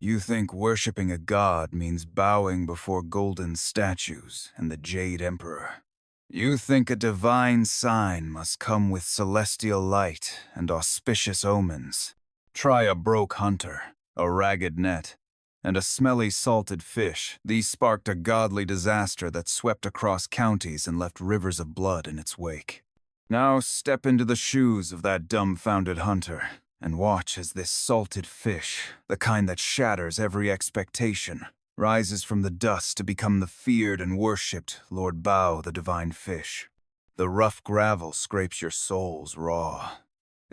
You think worshipping a god means bowing before golden statues and the Jade Emperor. You think a divine sign must come with celestial light and auspicious omens. Try a broke hunter, a ragged net, and a smelly salted fish. These sparked a godly disaster that swept across counties and left rivers of blood in its wake. Now step into the shoes of that dumbfounded hunter and watch as this salted fish, the kind that shatters every expectation, rises from the dust to become the feared and worshipped Lord Bao, the divine fish. The rough gravel scrapes your souls raw.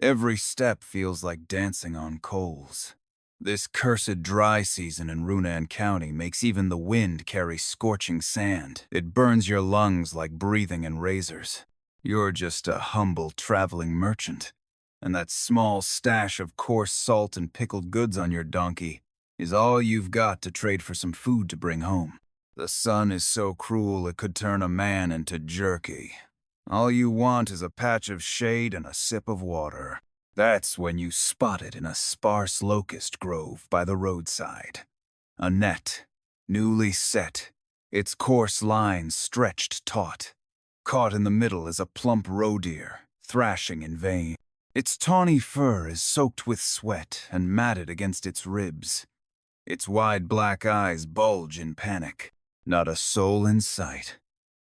Every step feels like dancing on coals. This cursed dry season in Runan County makes even the wind carry scorching sand. It burns your lungs like breathing in razors. You're just a humble traveling merchant, and that small stash of coarse salt and pickled goods on your donkey is all you've got to trade for some food to bring home. The sun is so cruel it could turn a man into jerky. All you want is a patch of shade and a sip of water. That's when you spot it in a sparse locust grove by the roadside. A net, newly set, its coarse lines stretched taut. Caught in the middle is a plump roe deer, thrashing in vain. Its tawny fur is soaked with sweat and matted against its ribs. Its wide black eyes bulge in panic. Not a soul in sight,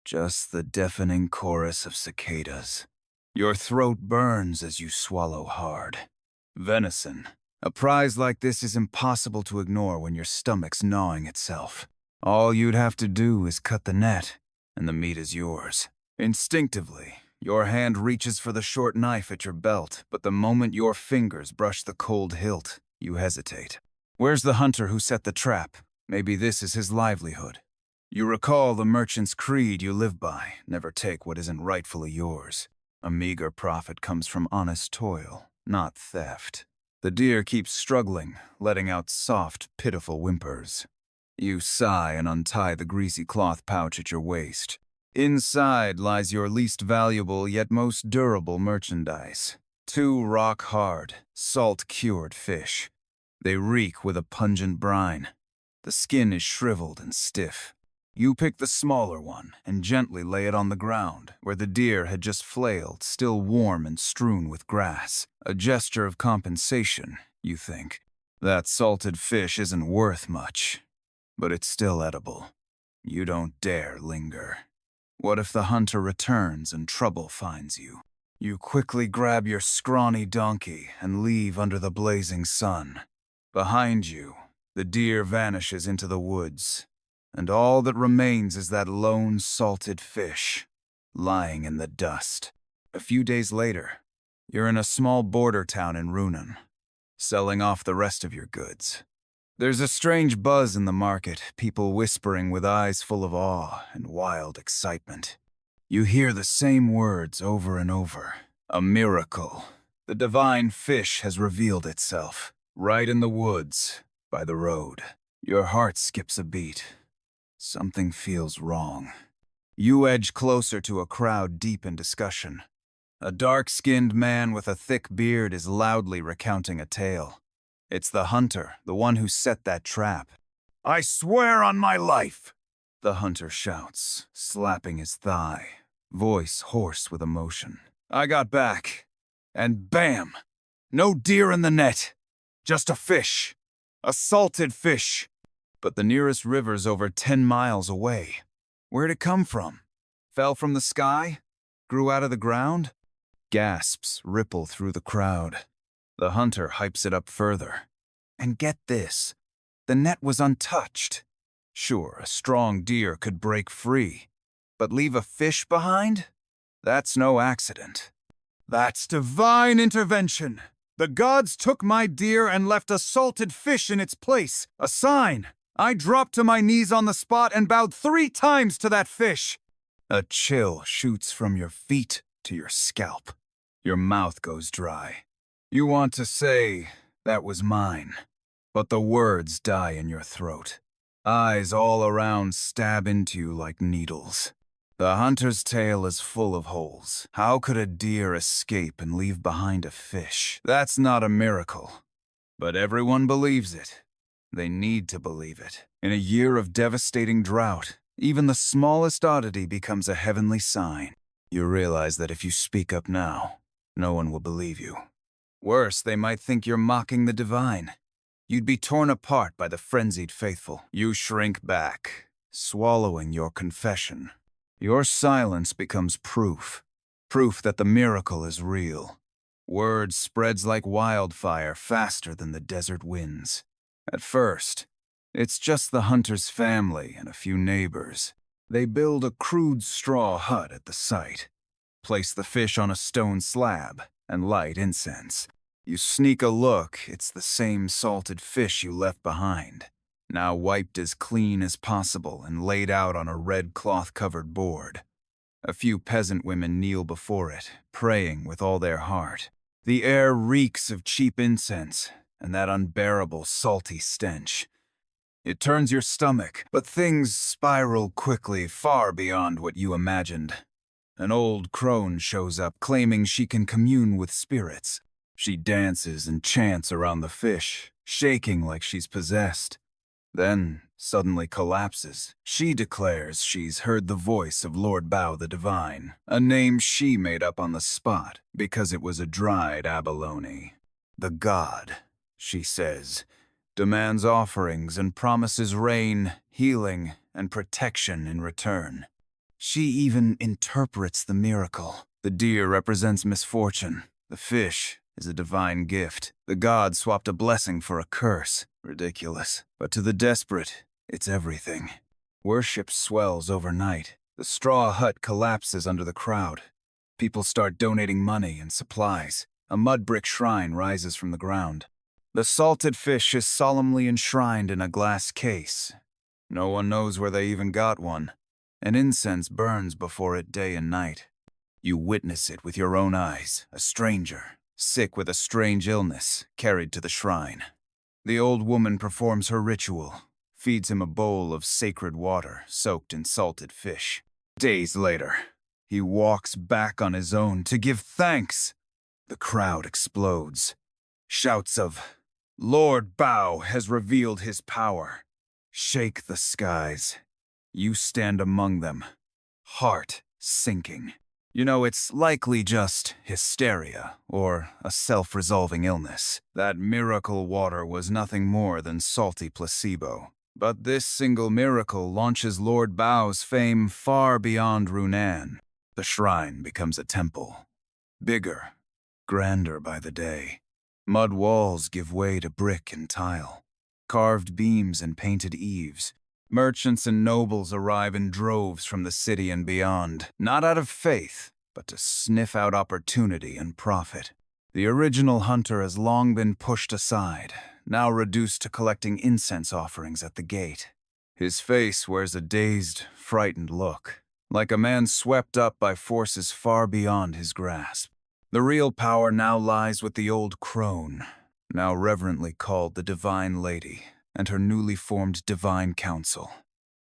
just the deafening chorus of cicadas. Your throat burns as you swallow hard. Venison. A prize like this is impossible to ignore when your stomach's gnawing itself. All you'd have to do is cut the net, and the meat is yours. Instinctively, your hand reaches for the short knife at your belt, but the moment your fingers brush the cold hilt, you hesitate. Where's the hunter who set the trap? Maybe this is his livelihood. You recall the merchant's creed you live by: never take what isn't rightfully yours. A meager profit comes from honest toil, not theft. The deer keeps struggling, letting out soft, pitiful whimpers. You sigh and untie the greasy cloth pouch at your waist. Inside lies your least valuable yet most durable merchandise. 2 rock-hard, salt-cured fish. They reek with a pungent brine. The skin is shriveled and stiff. You pick the smaller one and gently lay it on the ground, where the deer had just flailed, still warm and strewn with grass. A gesture of compensation, you think. That salted fish isn't worth much, but it's still edible. You don't dare linger. What if the hunter returns and trouble finds you? You quickly grab your scrawny donkey and leave under the blazing sun. Behind you, the deer vanishes into the woods, and all that remains is that lone salted fish, lying in the dust. A few days later, you're in a small border town in Runan, selling off the rest of your goods. There's a strange buzz in the market, people whispering with eyes full of awe and wild excitement. You hear the same words over and over. A miracle. The divine fish has revealed itself, right in the woods, by the road. Your heart skips a beat. Something feels wrong. You edge closer to a crowd deep in discussion. A dark-skinned man with a thick beard is loudly recounting a tale. It's the hunter, the one who set that trap. "I swear on my life!" the hunter shouts, slapping his thigh, voice hoarse with emotion. "I got back, and bam! No deer in the net, just a fish. A salted fish. But the nearest river's over 10 miles away. Where'd it come from? Fell from the sky? Grew out of the ground?" Gasps ripple through the crowd. The hunter hypes it up further. And get this, the net was untouched. Sure, a strong deer could break free, but leave a fish behind? That's no accident. "That's divine intervention. The gods took my deer and left a salted fish in its place. A sign. I dropped to my knees on the spot and bowed 3 times to that fish." A chill shoots from your feet to your scalp. Your mouth goes dry. You want to say, "That was mine," but the words die in your throat. Eyes all around stab into you like needles. The hunter's tail is full of holes. How could a deer escape and leave behind a fish? That's not a miracle, but everyone believes it. They need to believe it. In a year of devastating drought, even the smallest oddity becomes a heavenly sign. You realize that if you speak up now, no one will believe you. Worse, they might think you're mocking the divine. You'd be torn apart by the frenzied faithful. You shrink back, swallowing your confession. Your silence becomes proof. Proof that the miracle is real. Word spreads like wildfire, faster than the desert winds. At first, it's just the hunter's family and a few neighbors. They build a crude straw hut at the site, place the fish on a stone slab, and light incense. You sneak a look, it's the same salted fish you left behind, now wiped as clean as possible and laid out on a red cloth-covered board. A few peasant women kneel before it, praying with all their heart. The air reeks of cheap incense and that unbearable salty stench. It turns your stomach, but things spiral quickly far beyond what you imagined. An old crone shows up claiming she can commune with spirits. She dances and chants around the fish, shaking like she's possessed. Then suddenly collapses. She declares she's heard the voice of Lord Bao the Divine, a name she made up on the spot because it was a dried abalone. The god, she says, demands offerings and promises rain, healing, and protection in return. She even interprets the miracle. The deer represents misfortune. The fish is a divine gift. The god swapped a blessing for a curse. Ridiculous. But to the desperate, it's everything. Worship swells overnight. The straw hut collapses under the crowd. People start donating money and supplies. A mud brick shrine rises from the ground. The salted fish is solemnly enshrined in a glass case. No one knows where they even got one. And incense burns before it day and night. You witness it with your own eyes, a stranger, sick with a strange illness, carried to the shrine. The old woman performs her ritual, feeds him a bowl of sacred water soaked in salted fish. Days later, he walks back on his own to give thanks. The crowd explodes. Shouts of, "Lord Bao has revealed his power." Shake the skies. You stand among them, heart sinking. You know, it's likely just hysteria or a self-resolving illness. That miracle water was nothing more than salty placebo. But this single miracle launches Lord Bao's fame far beyond Runan. The shrine becomes a temple. Bigger, grander by the day. Mud walls give way to brick and tile. Carved beams and painted eaves. Merchants and nobles arrive in droves from the city and beyond, not out of faith, but to sniff out opportunity and profit. The original hunter has long been pushed aside, now reduced to collecting incense offerings at the gate. His face wears a dazed, frightened look, like a man swept up by forces far beyond his grasp. The real power now lies with the old crone, now reverently called the Divine Lady, and her newly formed Divine Council.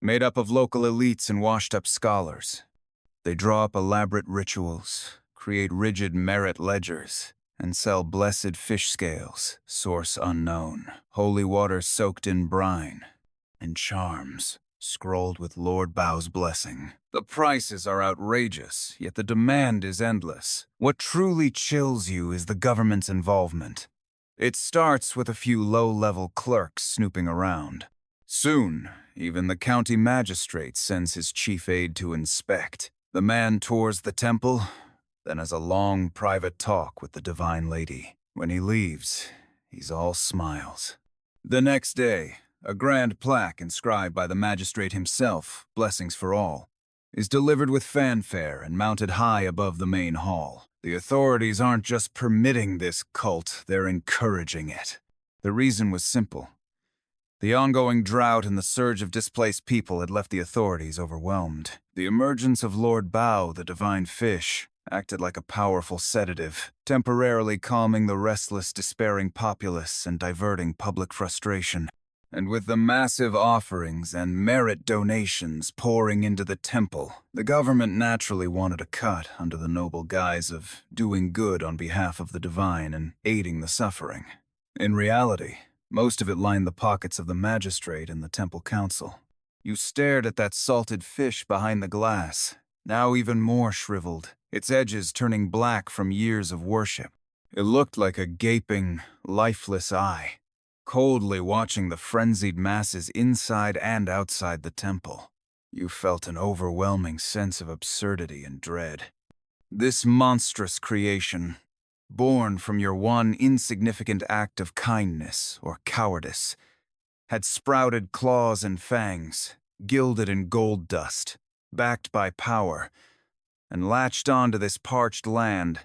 Made up of local elites and washed-up scholars. They draw up elaborate rituals, create rigid merit ledgers, and sell blessed fish scales, source unknown, holy water soaked in brine, and charms scrolled with Lord Bao's blessing. The prices are outrageous, yet the demand is endless. What truly chills you is the government's involvement. It starts with a few low-level clerks snooping around. Soon, even the county magistrate sends his chief aide to inspect. The man tours the temple, then has a long private talk with the Divine Lady. When he leaves, he's all smiles. The next day, a grand plaque inscribed by the magistrate himself, "Blessings for All," is delivered with fanfare and mounted high above the main hall. The authorities aren't just permitting this cult, they're encouraging it. The reason was simple. The ongoing drought and the surge of displaced people had left the authorities overwhelmed. The emergence of Lord Bao, the divine fish, acted like a powerful sedative, temporarily calming the restless, despairing populace and diverting public frustration. And with the massive offerings and merit donations pouring into the temple, the government naturally wanted a cut under the noble guise of doing good on behalf of the divine and aiding the suffering. In reality, Most of it lined the pockets of the magistrate and the temple council. You stared at that salted fish behind the glass, now even more shriveled, its edges turning black from years of worship. It looked like a gaping, lifeless eye, coldly watching the frenzied masses inside and outside the temple. You felt an overwhelming sense of absurdity and dread. This monstrous creation, born from your one insignificant act of kindness or cowardice, had sprouted claws and fangs, gilded in gold dust, backed by power, and latched onto this parched land,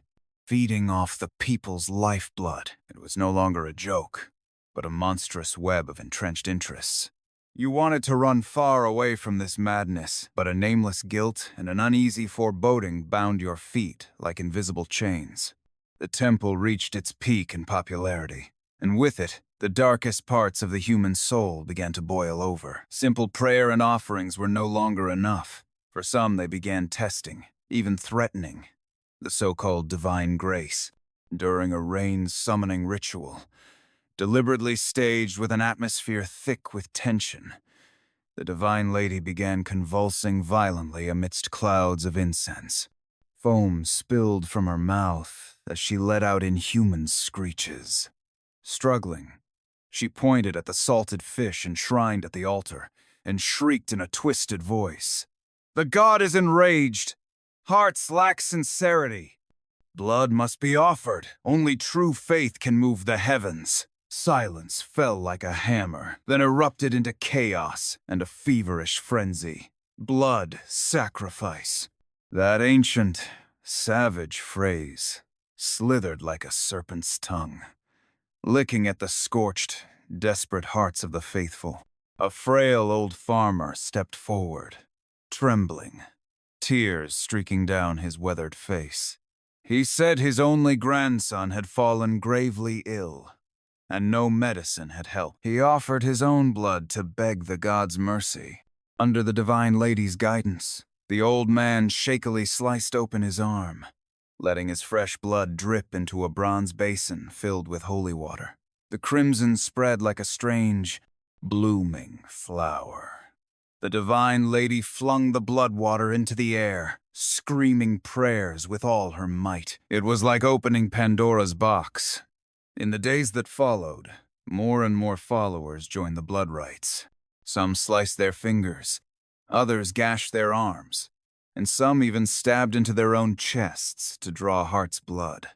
feeding off the people's lifeblood. It was no longer a joke, but a monstrous web of entrenched interests. You wanted to run far away from this madness, but a nameless guilt and an uneasy foreboding bound your feet like invisible chains. The temple reached its peak in popularity, and with it, the darkest parts of the human soul began to boil over. Simple prayer and offerings were no longer enough. For some, they began testing, even threatening, the so-called divine grace, during a rain-summoning ritual, deliberately staged with an atmosphere thick with tension. The divine lady began convulsing violently amidst clouds of incense. Foam spilled from her mouth as she let out inhuman screeches. Struggling, she pointed at the salted fish enshrined at the altar and shrieked in a twisted voice, "The god is enraged! Hearts lack sincerity! Blood must be offered! Only true faith can move the heavens!" Silence fell like a hammer, then erupted into chaos and a feverish frenzy. Blood, sacrifice. That ancient, savage phrase slithered like a serpent's tongue, licking at the scorched, desperate hearts of the faithful. A frail old farmer stepped forward, trembling, tears streaking down his weathered face. He said his only grandson had fallen gravely ill, and no medicine had helped. He offered his own blood to beg the god's mercy. Under the divine lady's guidance, the old man shakily sliced open his arm, letting his fresh blood drip into a bronze basin filled with holy water. The crimson spread like a strange, blooming flower. The divine lady flung the blood water into the air, screaming prayers with all her might. It was like opening Pandora's box. In the days that followed, more and more followers joined the blood rites. Some sliced their fingers, others gashed their arms, and some even stabbed into their own chests to draw heart's blood.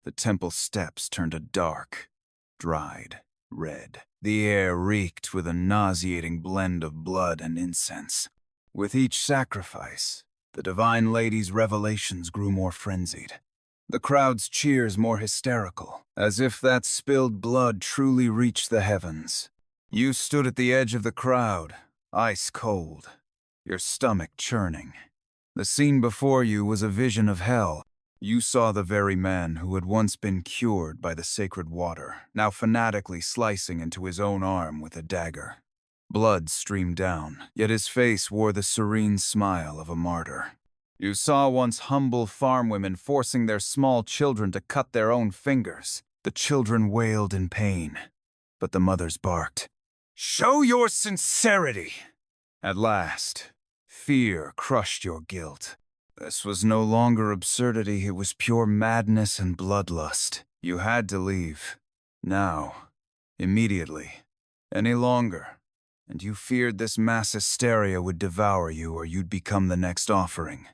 The temple steps turned a dark, dried red. The air reeked with a nauseating blend of blood and incense. With each sacrifice, the divine lady's revelations grew more frenzied. The crowd's cheers more hysterical, as if that spilled blood truly reached the heavens. You stood at the edge of the crowd, ice cold, your stomach churning. The scene before you was a vision of hell. You saw the very man who had once been cured by the sacred water, now fanatically slicing into his own arm with a dagger. Blood streamed down, yet his face wore the serene smile of a martyr. You saw once humble farm women forcing their small children to cut their own fingers. The children wailed in pain, but the mothers barked, "Show your sincerity!" At last, fear crushed your guilt. This was no longer absurdity, it was pure madness and bloodlust. You had to leave. Now. Immediately. Any longer. And you feared this mass hysteria would devour you or you'd become the next offering.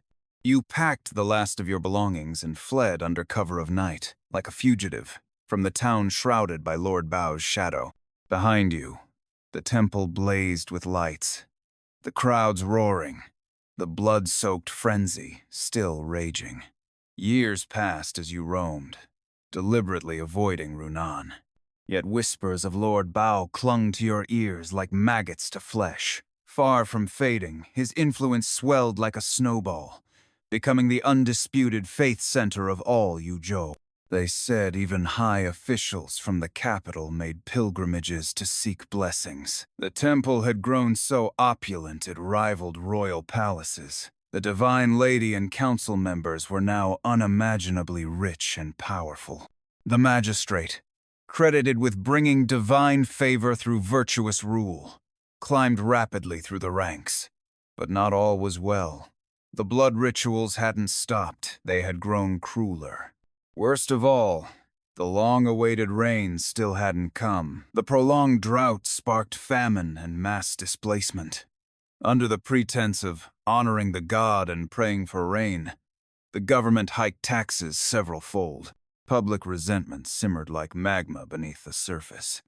You packed the last of your belongings and fled under cover of night, like a fugitive, from the town shrouded by Lord Bao's shadow. Behind you, the temple blazed with lights, the crowds roaring, the blood-soaked frenzy still raging. Years passed as you roamed, deliberately avoiding Runan. Yet whispers of Lord Bao clung to your ears like maggots to flesh. Far from fading, his influence swelled like a snowball, becoming the undisputed faith center of all Yuzhou. They said even high officials from the capital made pilgrimages to seek blessings. The temple had grown so opulent it rivaled royal palaces. The divine lady and council members were now unimaginably rich and powerful. The magistrate, credited with bringing divine favor through virtuous rule, climbed rapidly through the ranks. But not all was well. The blood rituals hadn't stopped, they had grown crueler. Worst of all, the long-awaited rains still hadn't come. The prolonged drought sparked famine and mass displacement. Under the pretense of honoring the god and praying for rain, the government hiked taxes several-fold. Public resentment simmered like magma beneath the surface.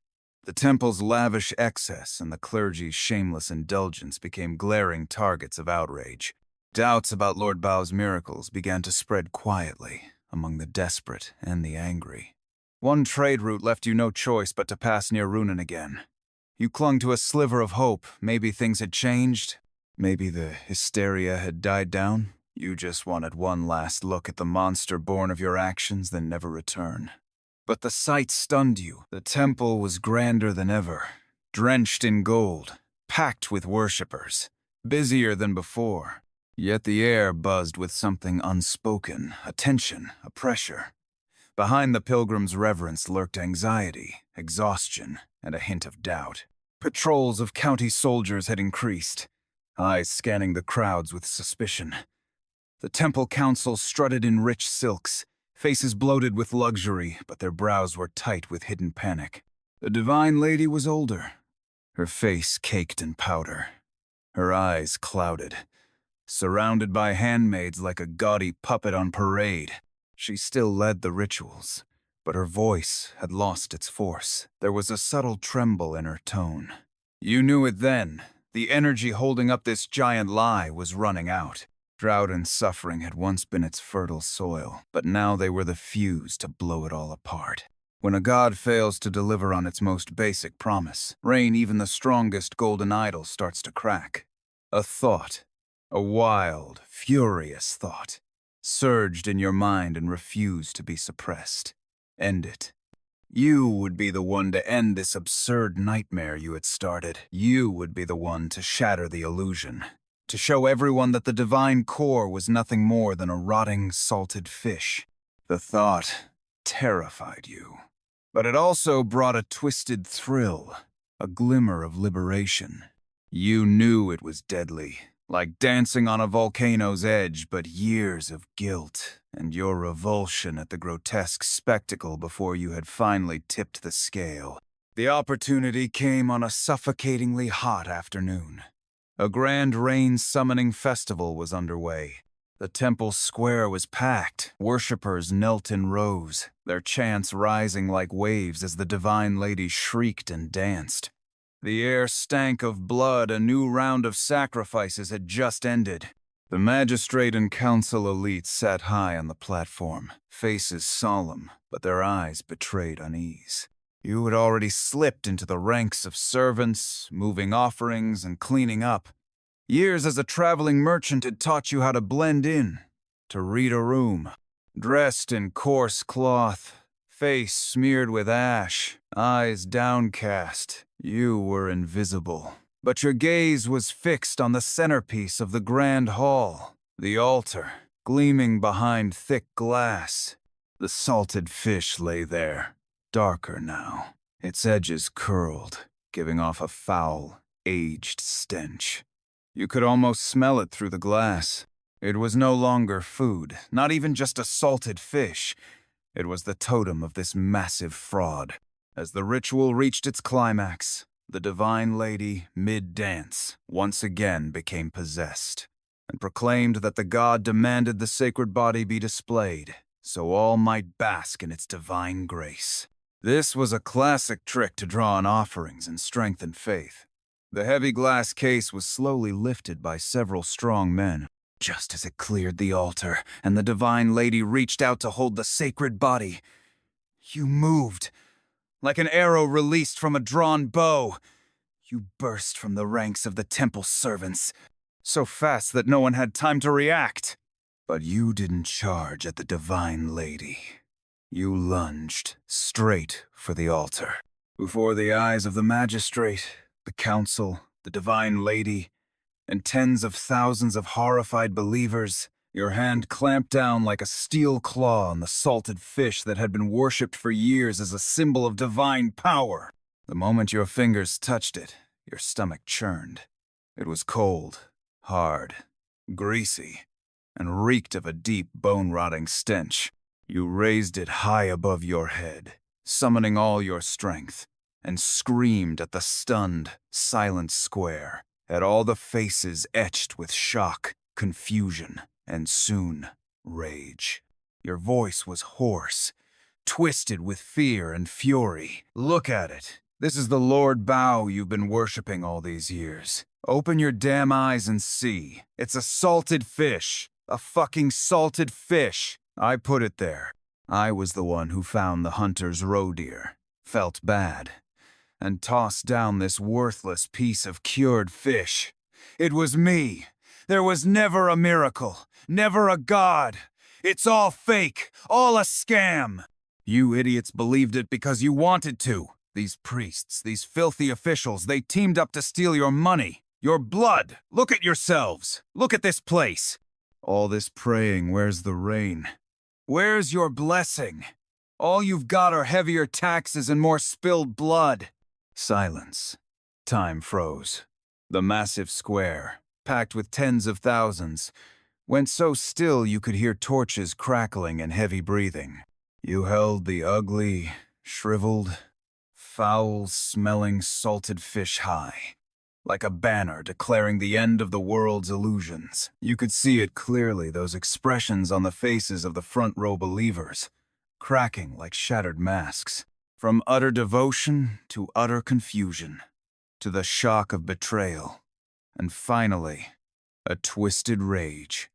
The temple's lavish excess and the clergy's shameless indulgence became glaring targets of outrage. Doubts about Lord Bao's miracles began to spread quietly among the desperate and the angry. One trade route left you no choice but to pass near Runan again. You clung to a sliver of hope. Maybe things had changed. Maybe the hysteria had died down. You just wanted one last look at the monster born of your actions, then never return. But the sight stunned you. The temple was grander than ever, drenched in gold, packed with worshippers, busier than before. Yet the air buzzed with something unspoken, a tension, a pressure. Behind the pilgrims' reverence lurked anxiety, exhaustion, and a hint of doubt. Patrols of county soldiers had increased, eyes scanning the crowds with suspicion. The temple council strutted in rich silks, faces bloated with luxury, but their brows were tight with hidden panic. The divine lady was older, her face caked in powder, her eyes clouded. Surrounded by handmaids like a gaudy puppet on parade, she still led the rituals, but her voice had lost its force. There was a subtle tremble in her tone. You knew it then. The energy holding up this giant lie was running out. Drought and suffering had once been its fertile soil, but now they were the fuse to blow it all apart. When a god fails to deliver on its most basic promise, rain, even the strongest golden idol, starts to crack. A thought, a wild, furious thought, surged in your mind and refused to be suppressed. End it. You would be the one to end this absurd nightmare you had started. You would be the one to shatter the illusion, to show everyone that the divine core was nothing more than a rotting, salted fish. The thought terrified you. But it also brought a twisted thrill, a glimmer of liberation. You knew it was deadly, like dancing on a volcano's edge, but years of guilt and your revulsion at the grotesque spectacle before you had finally tipped the scale. The opportunity came on a suffocatingly hot afternoon. A grand rain-summoning festival was underway. The temple square was packed. Worshippers knelt in rows, their chants rising like waves as the divine lady shrieked and danced. The air stank of blood. A new round of sacrifices had just ended. The magistrate and council elite sat high on the platform, faces solemn, but their eyes betrayed unease. You had already slipped into the ranks of servants, moving offerings and cleaning up. Years as a traveling merchant had taught you how to blend in, to read a room. Dressed in coarse cloth, face smeared with ash, eyes downcast, you were invisible. But your gaze was fixed on the centerpiece of the grand hall, the altar, gleaming behind thick glass. The salted fish lay there, darker now, its edges curled, giving off a foul, aged stench. You could almost smell it through the glass. It was no longer food, not even just a salted fish. It was the totem of this massive fraud. As the ritual reached its climax, the divine lady, mid-dance, once again became possessed, and proclaimed that the god demanded the sacred body be displayed, so all might bask in its divine grace. This was a classic trick to draw on offerings and strengthen faith. The heavy glass case was slowly lifted by several strong men. Just as it cleared the altar, and the divine lady reached out to hold the sacred body, you moved. Like an arrow released from a drawn bow, you burst from the ranks of the temple servants, so fast that no one had time to react. But you didn't charge at the divine lady. You lunged straight for the altar. Before the eyes of the magistrate, the council, the divine lady, and tens of thousands of horrified believers, Your hand clamped down like a steel claw on the salted fish that had been worshipped for years as a symbol of divine power. The moment your fingers touched it, your stomach churned. It was cold, hard, greasy, and reeked of a deep, bone-rotting stench. You raised it high above your head, summoning all your strength, and screamed at the stunned, silent square, at all the faces etched with shock, confusion, and soon, rage. Your voice was hoarse, twisted with fear and fury. Look at it. This is the Lord Bao you've been worshipping all these years. Open your damn eyes and see. It's a salted fish. A fucking salted fish. I put it there. I was the one who found the hunter's roe deer, felt bad, and tossed down this worthless piece of cured fish. It was me. There was never a miracle, never a god. It's all fake, all a scam. You idiots believed it because you wanted to. These priests, these filthy officials, they teamed up to steal your money, your blood. Look at yourselves. Look at this place. All this praying, where's the rain? Where's your blessing? All you've got are heavier taxes and more spilled blood. Silence. Time froze. The massive square, packed with tens of thousands, went so still you could hear torches crackling and heavy breathing. You held the ugly, shriveled, foul-smelling salted fish high, like a banner declaring the end of the world's illusions. You could see it clearly, those expressions on the faces of the front-row believers, cracking like shattered masks. From utter devotion to utter confusion, to the shock of betrayal, and finally, a twisted rage,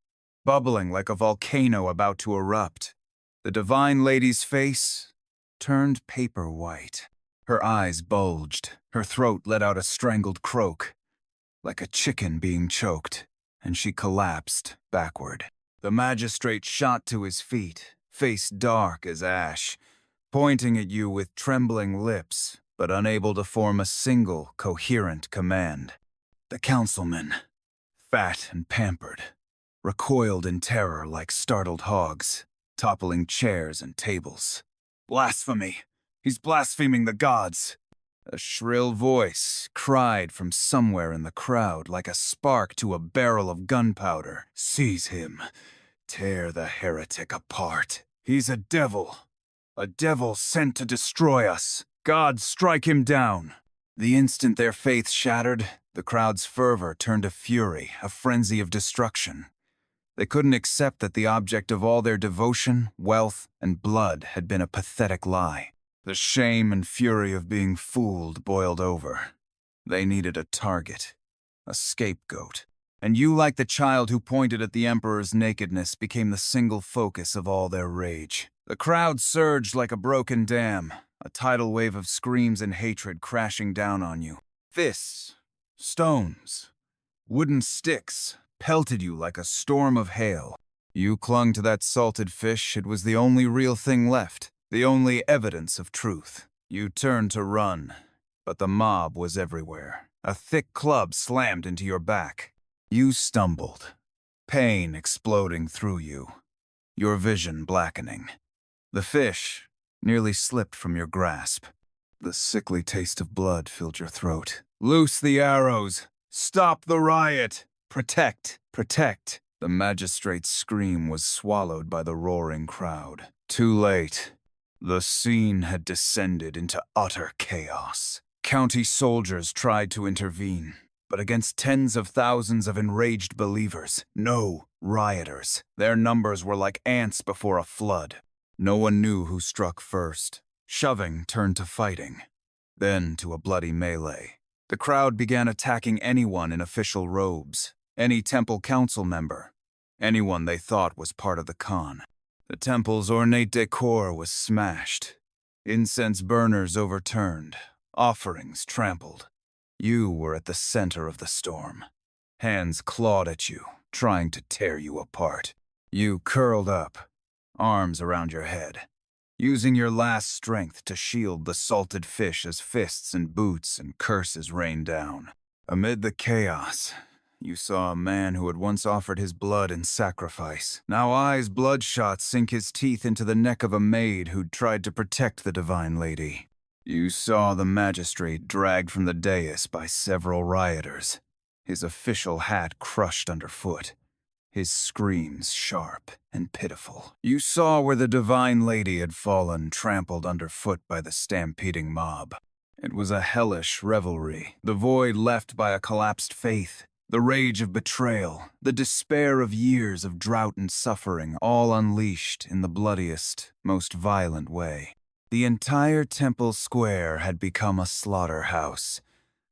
bubbling like a volcano about to erupt. The divine lady's face turned paper white. Her eyes bulged, her throat let out a strangled croak, like a chicken being choked, and she collapsed backward. The magistrate shot to his feet, face dark as ash, pointing at you with trembling lips, but unable to form a single, coherent command. The councilmen, fat and pampered, recoiled in terror like startled hogs, toppling chairs and tables. Blasphemy! He's blaspheming the gods! A shrill voice cried from somewhere in the crowd like a spark to a barrel of gunpowder. Seize him! Tear the heretic apart! He's a devil sent to destroy us! God, strike him down! The instant their faith shattered, the crowd's fervor turned to fury, a frenzy of destruction. They couldn't accept that the object of all their devotion, wealth, and blood had been a pathetic lie. The shame and fury of being fooled boiled over. They needed a target, a scapegoat. And you, like the child who pointed at the emperor's nakedness, became the single focus of all their rage. The crowd surged like a broken dam, a tidal wave of screams and hatred crashing down on you. Fists, stones, wooden sticks pelted you like a storm of hail. You clung to that salted fish. It was the only real thing left, the only evidence of truth. You turned to run, but the mob was everywhere. A thick club slammed into your back. You stumbled, pain exploding through you, your vision blackening. The fish nearly slipped from your grasp. The sickly taste of blood filled your throat. Loose the arrows! Stop the riot! Protect! Protect! The magistrate's scream was swallowed by the roaring crowd. Too late. The scene had descended into utter chaos. County soldiers tried to intervene, but against tens of thousands of enraged believers, no rioters. Their numbers were like ants before a flood. No one knew who struck first. Shoving turned to fighting, then to a bloody melee. The crowd began attacking anyone in official robes, any temple council member, anyone they thought was part of the Khan. The temple's ornate decor was smashed, incense burners overturned, offerings trampled. You were at the center of the storm. Hands clawed at you, trying to tear you apart. You curled up, arms around your head, using your last strength to shield the salted fish as fists and boots and curses rained down. Amid the chaos, you saw a man who had once offered his blood in sacrifice. Now eyes bloodshot sink his teeth into the neck of a maid who'd tried to protect the divine lady. You saw the magistrate dragged from the dais by several rioters, his official hat crushed underfoot, his screams sharp and pitiful. You saw where the divine lady had fallen, trampled underfoot by the stampeding mob. It was a hellish revelry, the void left by a collapsed faith, the rage of betrayal, the despair of years of drought and suffering, all unleashed in the bloodiest, most violent way. The entire temple square had become a slaughterhouse.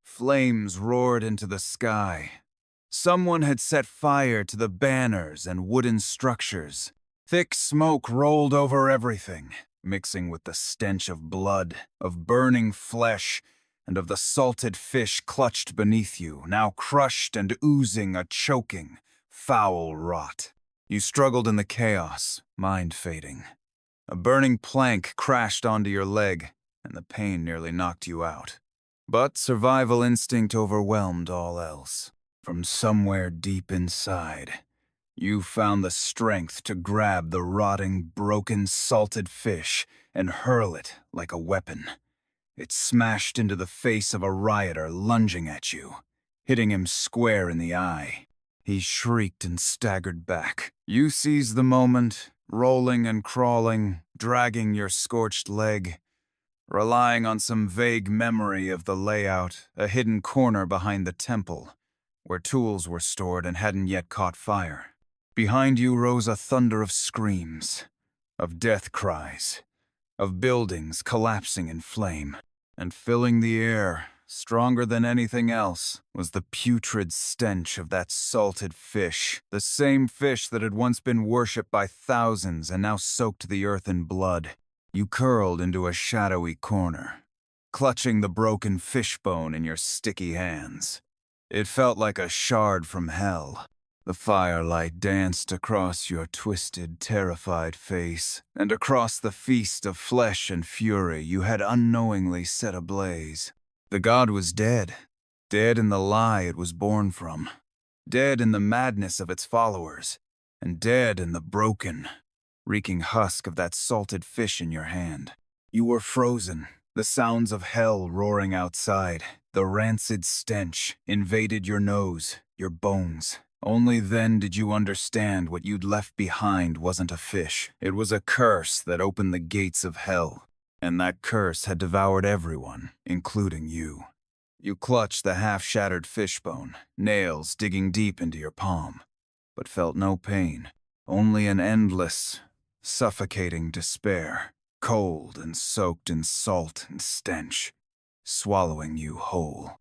Flames roared into the sky. Someone had set fire to the banners and wooden structures. Thick smoke rolled over everything, mixing with the stench of blood, of burning flesh, and of the salted fish clutched beneath you, now crushed and oozing a choking, foul rot. You struggled in the chaos, mind fading. A burning plank crashed onto your leg, and the pain nearly knocked you out. But survival instinct overwhelmed all else. From somewhere deep inside, you found the strength to grab the rotting, broken, salted fish and hurl it like a weapon. It smashed into the face of a rioter lunging at you, hitting him square in the eye. He shrieked and staggered back. You seized the moment, rolling and crawling, dragging your scorched leg, relying on some vague memory of the layout, a hidden corner behind the temple, where tools were stored and hadn't yet caught fire. Behind you rose a thunder of screams, of death cries, of buildings collapsing in flame. And filling the air, stronger than anything else, was the putrid stench of that salted fish, the same fish that had once been worshipped by thousands and now soaked the earth in blood. You curled into a shadowy corner, clutching the broken fishbone in your sticky hands. It felt like a shard from hell. The firelight danced across your twisted, terrified face, and across the feast of flesh and fury you had unknowingly set ablaze. The god was dead, dead in the lie it was born from, dead in the madness of its followers, and dead in the broken, reeking husk of that salted fish in your hand. You were frozen, the sounds of hell roaring outside. The rancid stench invaded your nose, your bones. Only then did you understand what you'd left behind wasn't a fish. It was a curse that opened the gates of hell, and that curse had devoured everyone, including you. You clutched the half-shattered fishbone, nails digging deep into your palm, but felt no pain, only an endless, suffocating despair, cold and soaked in salt and stench, swallowing you whole.